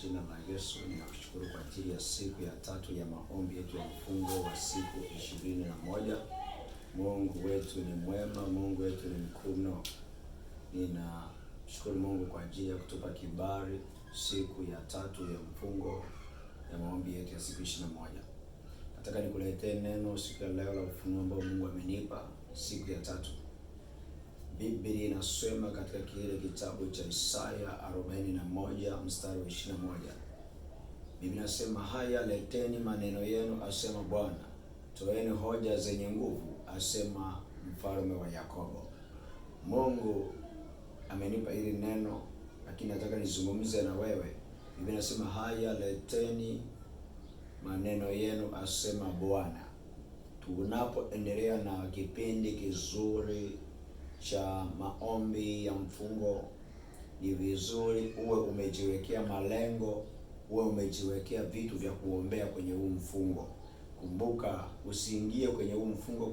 jina la Yesu ninakushukuru kwa ajili ya siku ya tatu ya maombi yetu ya mfungo wa siku 21. Mungu wetu ni mwema, Mungu wetu ni mkuu mno. Ninashukuru Mungu kwa ajili ya kutupa kibali siku ya tatu ya mfungo ya maombi yetu ya siku 21. Nataka nikuletee neno siku ya leo la ufunuo ambao Mungu amenipa siku ya tatu. Biblia inasema katika kile kitabu cha Isaya 41 mstari wa 21. Biblia inasema, haya leteni maneno yenu, asema Bwana, toeni hoja zenye nguvu, asema mfalme wa Yakobo. Mungu amenipa hili neno, lakini nataka nizungumze na wewe. Biblia inasema, haya leteni maneno yenu, asema Bwana. Tunapoendelea na kipindi kizuri cha maombi ya mfungo, ni vizuri uwe umejiwekea malengo, uwe umejiwekea vitu vya kuombea kwenye huu mfungo. Kumbuka, usiingie kwenye huu mfungo